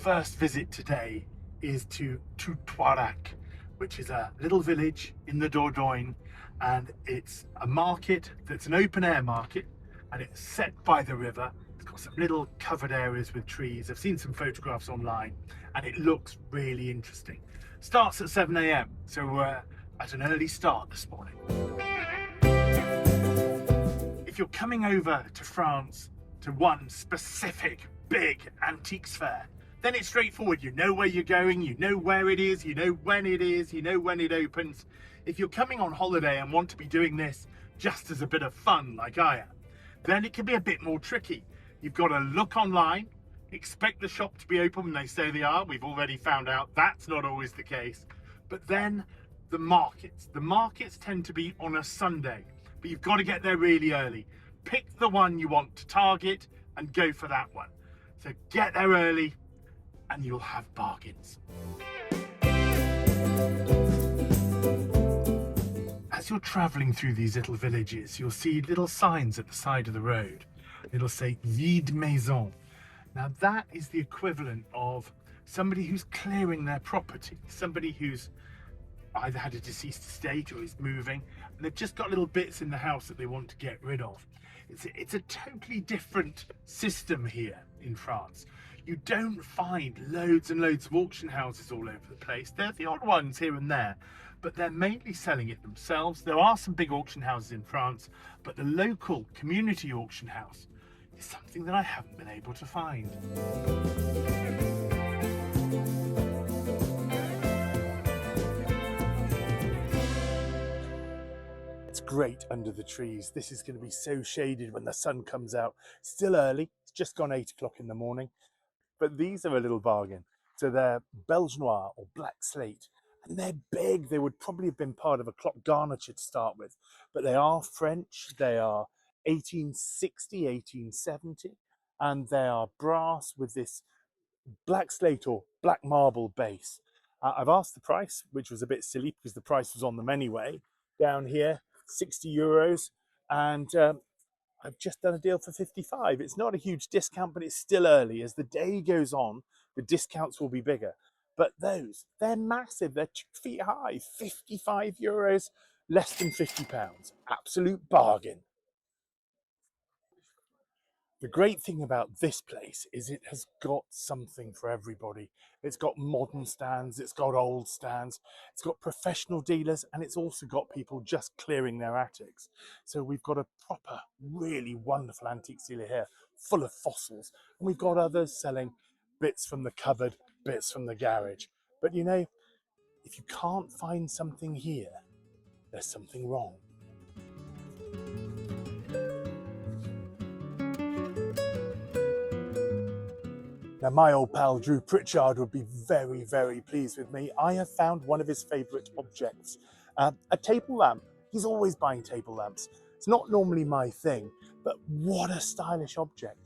first visit today is to Tutarak, which is a little village in the Dordogne, and it's a market that's an open air market, and it's set by the river. It's got some little covered areas with trees. I've seen some photographs online and it looks really interesting. Starts at 7 a.m, so we're at an early start this morning. If you're coming over to France to one specific big antiques fair, then it's straightforward. You know where you're going, you know where it is, you know when it is, you know when it opens. If you're coming on holiday and want to be doing this just as a bit of fun like I am, then it can be a bit more tricky. You've got to look online, expect the shop to be open when they say they are. We've already found out that's not always the case. But then the markets tend to be on a Sunday, but you've got to get there really early. Pick the one you want to target and go for that one. So get there early and you'll have bargains. As you're traveling through these little villages, you'll see little signs at the side of the road. It'll say vide maison. Now that is the equivalent of somebody who's clearing their property, somebody who's either had a deceased estate or is moving, and they've just got little bits in the house that they want to get rid of. It's a totally different system here in France. You don't find loads and loads of auction houses all over the place. There are the odd ones here and there, but they're mainly selling it themselves. There are some big auction houses in France, but the local community auction house is something that I haven't been able to find. It's great under the trees. This is going to be so shaded when the sun comes out. Still early, it's just gone 8 o'clock in the morning, but these are a little bargain. So they're Belge Noir or black slate, and they're big. They would probably have been part of a clock garniture to start with, but they are French. They are 1860, 1870, and they are brass with this black slate or black marble base. I've asked the price, which was a bit silly because the price was on them anyway. Down here, 60 euros, and I've just done a deal for 55. It's not a huge discount, but it's still early. As the day goes on, the discounts will be bigger. But those, they're massive. They're 2 feet high, 55 euros, less than £50. Absolute bargain. The great thing about this place is it has got something for everybody. It's got modern stands, it's got old stands, it's got professional dealers, and it's also got people just clearing their attics. So we've got a proper, really wonderful antique dealer here, full of fossils. And we've got others selling bits from the cupboard, bits from the garage. But you know, if you can't find something here, there's something wrong. Now, my old pal Drew Pritchard would be very, very pleased with me. I have found one of his favourite objects, a table lamp. He's always buying table lamps. It's not normally my thing, but what a stylish object.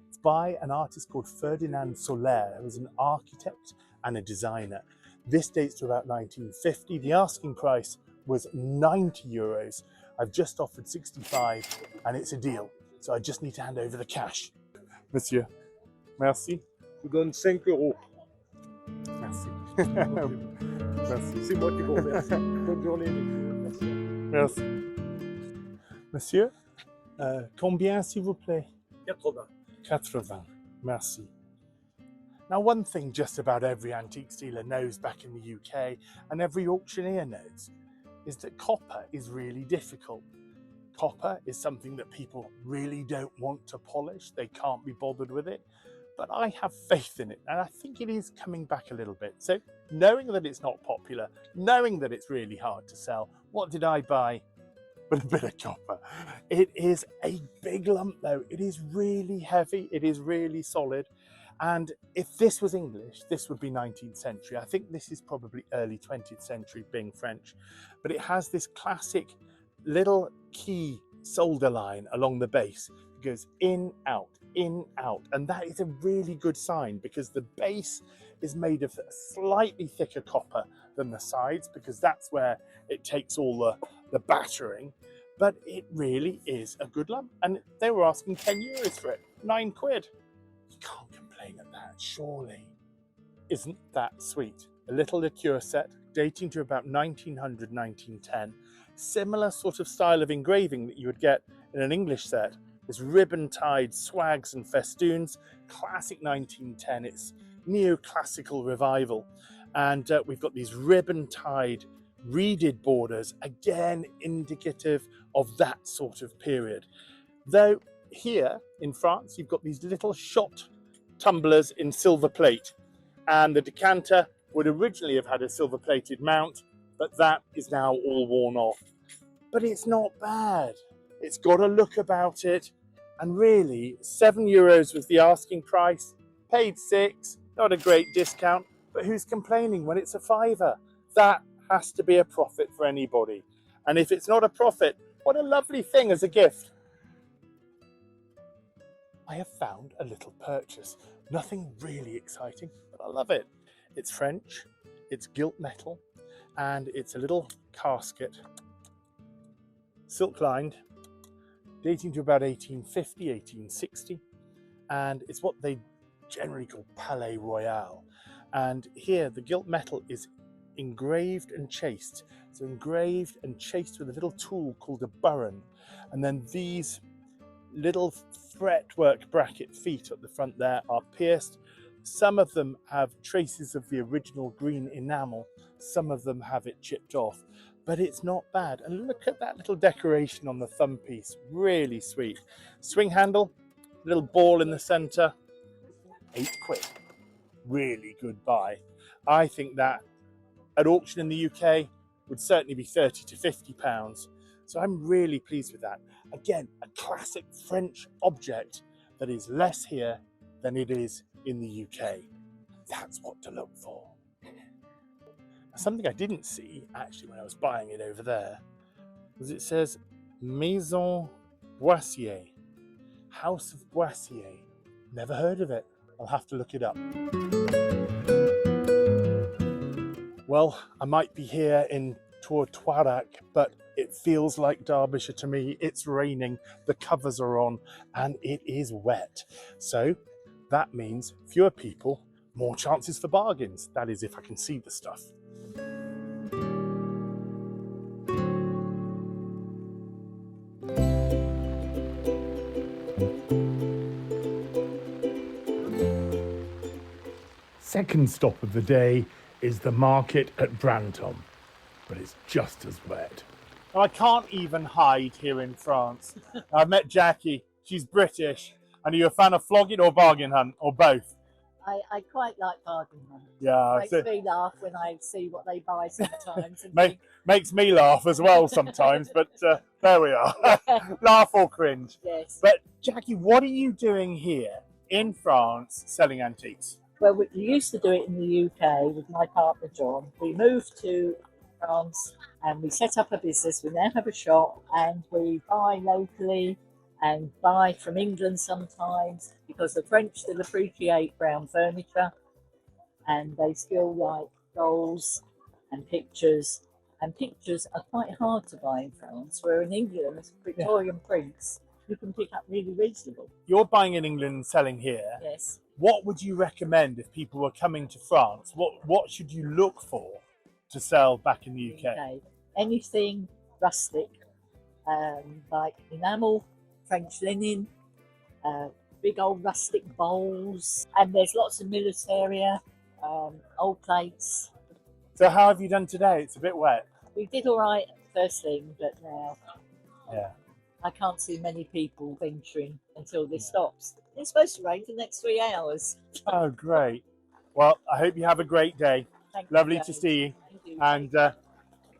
It's by an artist called Ferdinand Soler, who was an architect and a designer. This dates to about 1950. The asking price was 90 euros. I've just offered 65 and it's a deal. So I just need to hand over the cash. Monsieur, merci. Je vous donne 5 euros. Merci. Merci. C'est moi qui vous remercie. Bonne journée, monsieur. Merci. Merci. Monsieur, combien s'il vous plaît? 80. 80. Merci. Now, one thing just about every antique dealer knows back in the UK, and every auctioneer knows, is that copper is really difficult. Copper is something that people really don't want to polish. They can't be bothered with it. But I have faith in it, and I think it is coming back a little bit. So knowing that it's not popular, knowing that it's really hard to sell, what did I buy? But a bit of copper. It is a big lump though. It is really heavy. It is really solid. And if this was English, this would be 19th century. I think this is probably early 20th century, being French. But it has this classic little key solder line along the base. It goes in, out, and that is a really good sign because the base is made of slightly thicker copper than the sides, because that's where it takes all the battering. But it really is a good lump, and they were asking 10 euros for it, 9 quid. You can't complain at that, surely. isn't that sweet. A little liqueur set dating to about 1900, 1910. Similar sort of style of engraving that you would get in an English set. There's ribbon-tied swags and festoons, classic 1910. It's neoclassical revival. And we've got these ribbon-tied reeded borders, again indicative of that sort of period. Though here in France, you've got these little shot tumblers in silver plate, and the decanter would originally have had a silver plated mount, but that is now all worn off. But it's not bad. It's got a look about it, and really €7 was the asking price, paid £6, not a great discount, but who's complaining when it's a £5? That has to be a profit for anybody. And if it's not a profit, what a lovely thing as a gift. I have found a little purchase. Nothing really exciting, but I love it. It's French, it's gilt metal, and it's a little casket, silk lined, dating to about 1850, 1860, and it's what they generally call Palais Royal. And here the gilt metal is engraved and chased. So engraved and chased with a little tool called a burin, and then these little fretwork bracket feet at the front there are pierced. Some of them have traces of the original green enamel, some of them have it chipped off, but it's not bad. And look at that little decoration on the thumb piece, really sweet. Swing handle, little ball in the center, £8. Really good buy. I think that at auction in the UK would certainly be £30 to £50. So I'm really pleased with that. Again, a classic French object that is less here than it is in the UK. That's what to look for. Now, something I didn't see actually when I was buying it over there was it says Maison Boissier, House of Boissier. Never heard of it. I'll have to look it up. Well, I might be here in Tutarak, but it feels like Derbyshire to me. It's raining, the covers are on, and it is wet. So that means fewer people, more chances for bargains. That is, if I can see the stuff. Second stop of the day is the market at Branton, but it's just as wet. I can't even hide here in France. I've met Jackie, she's British. And are you a fan of flogging or bargain hunt, or both? I quite like bargain hunt. Yeah. It makes me laugh when I see what they buy sometimes. And makes me laugh as well sometimes, but there we are. Laugh or cringe. Yes. But Jackie, what are you doing here in France selling antiques? Well, we used to do it in the UK with my partner John. We moved to France and we set up a business. We now have a shop and we buy locally and buy from England sometimes, because the French still appreciate brown furniture and they still like dolls and pictures are quite hard to buy in France, where in England, as Victorian prints, you can pick up really reasonable. You're buying in England and selling here. Yes. What would you recommend if people were coming to France? What should you look for to sell back in the UK? Okay. Anything rustic, like enamel, French linen, big old rustic bowls, and there's lots of militaria, old plates. So how have you done today? It's a bit wet. We did all right first thing, but now Yeah. I can't see many people venturing until this stops. It's supposed to rain for the next 3 hours. Oh, great. Well, I hope you have a great day. Thank Lovely you, to Dave. see you. Thank you. And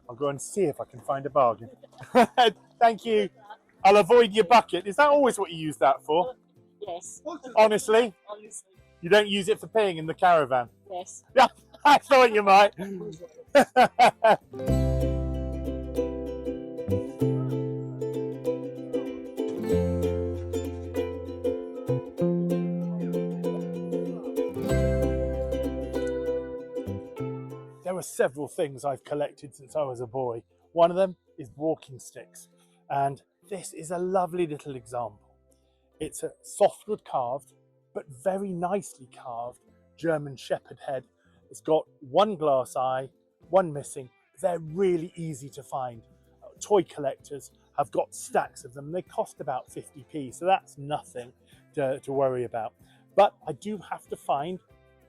I'll go and see if I can find a bargain. Thank you. I'll avoid your bucket. Is that always what you use that for? Yes. Honestly? Honestly, You don't use it for peeing in the caravan? yes. Yeah, I thought you might. There are several things I've collected since I was a boy. One of them is walking sticks, and this is a lovely little example. It's a softwood carved, but very nicely carved German shepherd head It's got one glass eye, one missing. They're really easy to find. Toy collectors have got stacks of them. They cost about 50p, so that's nothing to worry about. But I do have to find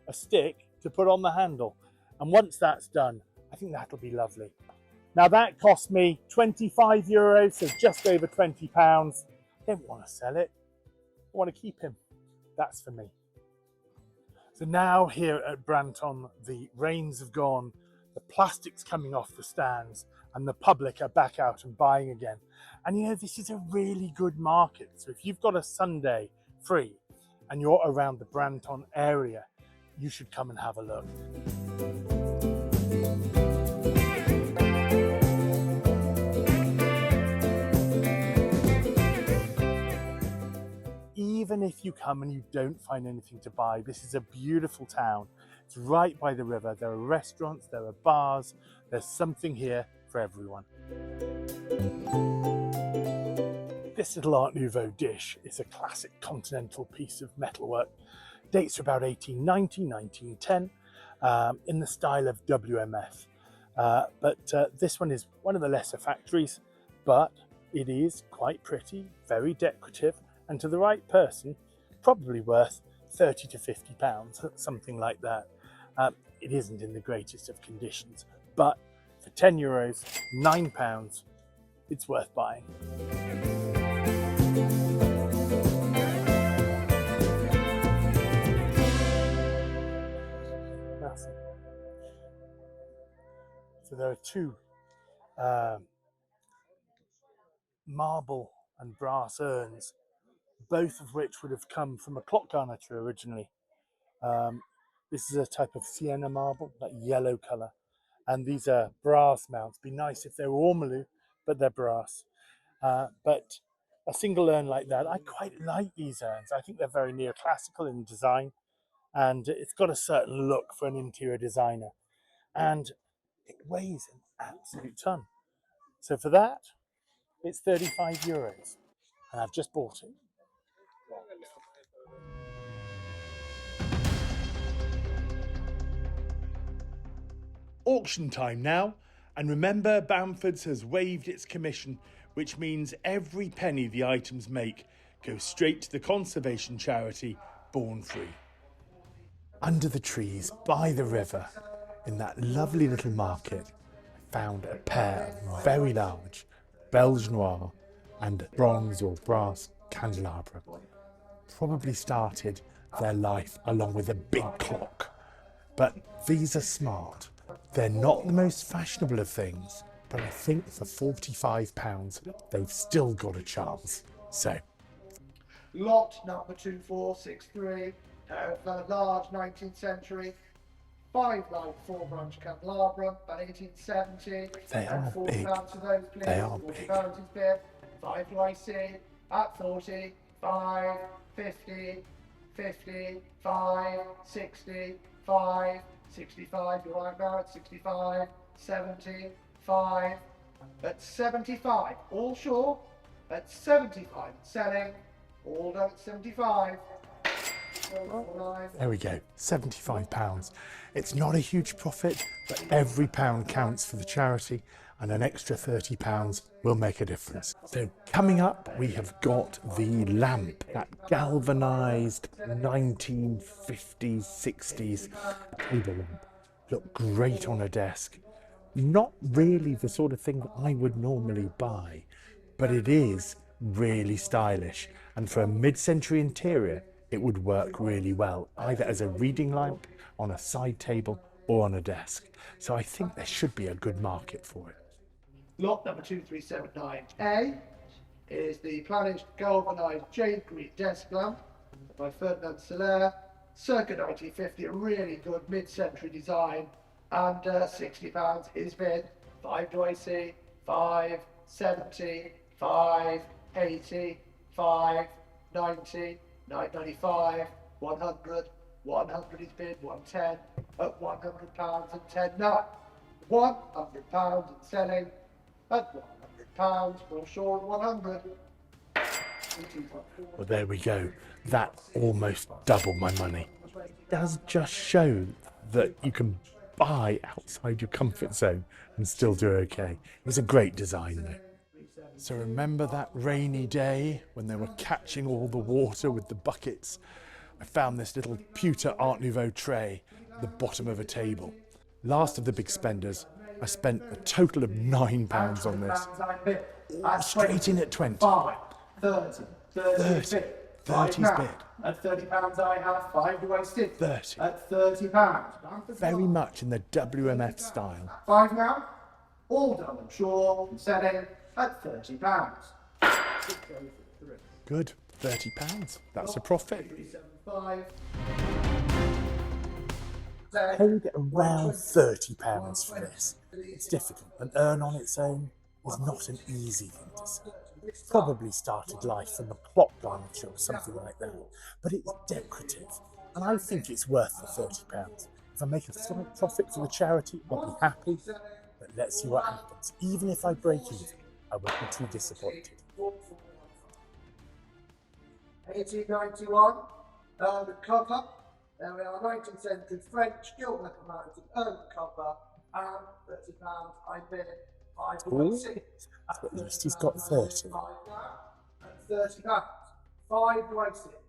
a stick to put on the handle. And once that's done, I think that'll be lovely. Now that cost me 25 euros, so just over 20 pounds. I don't want to sell it. I want to keep him. That's for me. So now here at Branton, the rains have gone, the plastic's coming off the stands, and the public are back out and buying again. And you know, this is a really good market. So if you've got a Sunday free and you're around the Branton area, you should come and have a look. Even if you come and you don't find anything to buy, this is a beautiful town. It's right by the river. There are restaurants, there are bars, there's something here for everyone. This little Art Nouveau dish is a classic continental piece of metalwork. Dates to about 1890, 1910, in the style of WMF. But this one is one of the lesser factories, but it is quite pretty, very decorative, and to the right person, probably worth 30 to 50 pounds, something like that. It isn't in the greatest of conditions, but for 10 euros, 9 pounds, it's worth buying. So there are two marble and brass urns, both of which would have come from a clock garniture originally. This is a type of sienna marble, that yellow colour, and these are brass mounts. Be nice if they were ormolu, but they're brass. But a single urn like that, I quite like these urns. I think they're very neoclassical in design, and it's got a certain look for an interior designer. And it weighs an absolute ton. So for that, it's 35 euros, and I've just bought it. Auction time now, and remember Bamford's has waived its commission, which means every penny the items make goes straight to the conservation charity Born Free. Under the trees by the river, in that lovely little market, I found a pair of very large Belge Noir and bronze or brass candelabra. Probably started their life along with a big clock. But these are smart. They're not the most fashionable of things, but I think for £45, they've still got a chance. So, lot number 2463 of large 19th century 5-line 4-branch candelabra, about 1870. They are big. £40 for those, please. They are £40 big. is bid. 5 do I see? At 40, 5, 50, 50, 5, 60, 5, 65. You're right now at 65, 70, 5. At 75, all sure. At 75, selling. All done at 75. there we go, £75. It's not a huge profit, but every pound counts for the charity, and an extra £30 will make a difference. So coming up, we have got the lamp, that galvanised 1950s, 60s table lamp. Looked great on a desk. Not really the sort of thing that I would normally buy, but it is really stylish, and for a mid-century interior, it would work really well, either as a reading lamp, on a side table, or on a desk. So I think there should be a good market for it. Lot number 2379A is the Planished galvanised jade green desk lamp by Ferdinand Soler, circa 1950, a really good mid-century design, and £60 is bid. 5 do I see? 5, 70, 5, 80, 5, 90, 995, 100, 100 is bid, 110, at £100 and 10 now. £100 and selling at £100, we're short 100. Well, there we go. That almost doubled my money. It does just show that you can buy outside your comfort zone and still do okay. It's a great design though. So remember that rainy day when they were catching all the water with the buckets? I found this little pewter Art Nouveau tray at the bottom of a table. Last of the big spenders, I spent a total of £9 on this. All straight in at 20. 30. 30's bid. At £30 I have 5 do I sit? 30. At £30. Very much in the WMF style. 5 now. All done, I'm sure. Setting at £30. Good. £30. That's a profit. 375. Paid around £30 for this. It's difficult. An urn on its own is not an easy thing to sell. Probably started life from a plot garniture or something like that. But it's decorative, and I think it's worth the £30. If I make a slight profit for the charity, I'll be happy. But let's see what happens. Even if I break even, I won't be too disappointed. 1891, urn copper. There we are, 19th century French gilt metal urn copper, and £30 I bid. Ooh, at least he's got 30. At £30. 5 do I sit?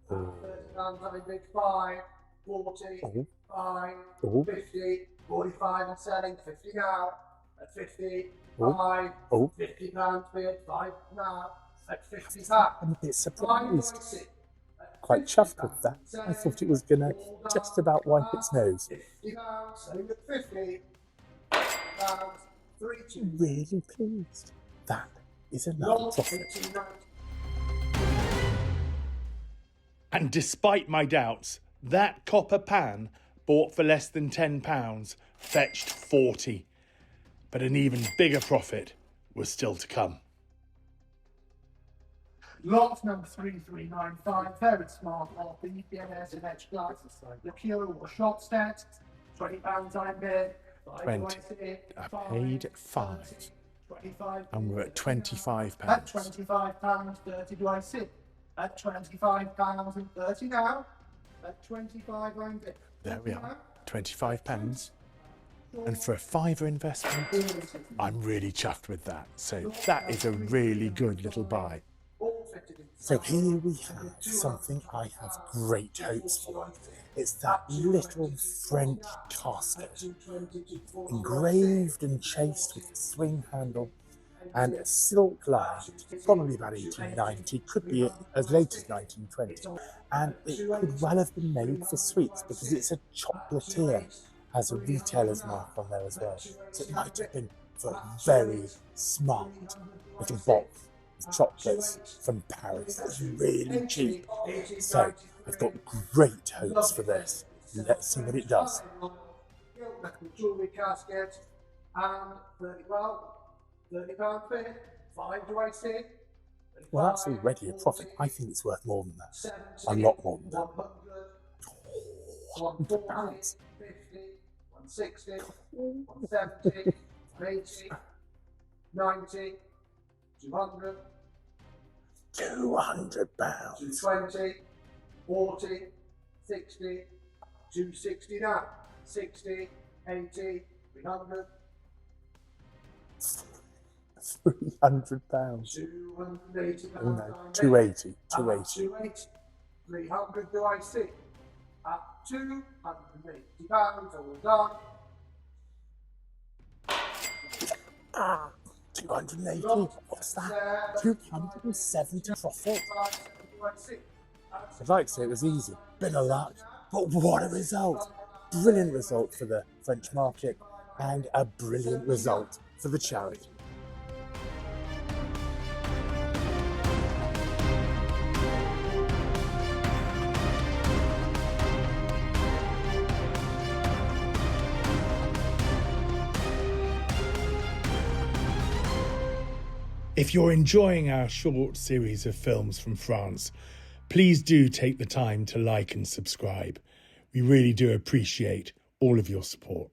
£30 I bid 5, 40, Ooh. 5, Ooh. 50, 45 and selling, 50 now. At 50, Ooh. 5, Ooh. £50 bid, 5 now. At £50. I'm a bit surprised. Quite chuffed with that. I thought it was going to just about wipe its nose. £50, selling at 50. £50, 3, 2. Really pleased. That is another profit. And despite my doubts, that copper pan bought for less than £10 fetched 40. But an even bigger profit was still to come. Lot number 3395, very smart lot, the EPMS and edge glasses, the Cure or shot stats, £20 I bid, 20. I paid 5. 25. And we're at £25. At £25, 30 do I sit? At £25 and 30 now. At 25 I'm bid. There we are, £25. And for a £5 investment, I'm really chuffed with that. So that is a really good little buy. So here we have something I have great hopes for. It's that little French casket, engraved and chased with a swing handle and a silk line, probably about 1890, could be as late as 1920. And it could well have been made for sweets because it's a chocolatier, has a retailer's mark on there as well. So it might have been for a very smart little box of chocolates from Paris. It's really cheap. So I've got great hopes for this. Let's see what it does. Jewellery casket and £30 bid. 5 do I see? Well, that's already a profit. I think it's worth more than that. A lot more than that. £100. 50, 160, 170, 80, 90, 200, £200. 220, 40, 60, 260 now, 60, 80, 300, £300. 280, Oh no, 280. 280. 280, 300 do I see? At £280, all done. 280. What's that? 270 profit. I'd like to say it was easy. Bit of luck, but what a result! Brilliant result for the French market and a brilliant result for the charity. If you're enjoying our short series of films from France, please do take the time to like and subscribe. We really do appreciate all of your support.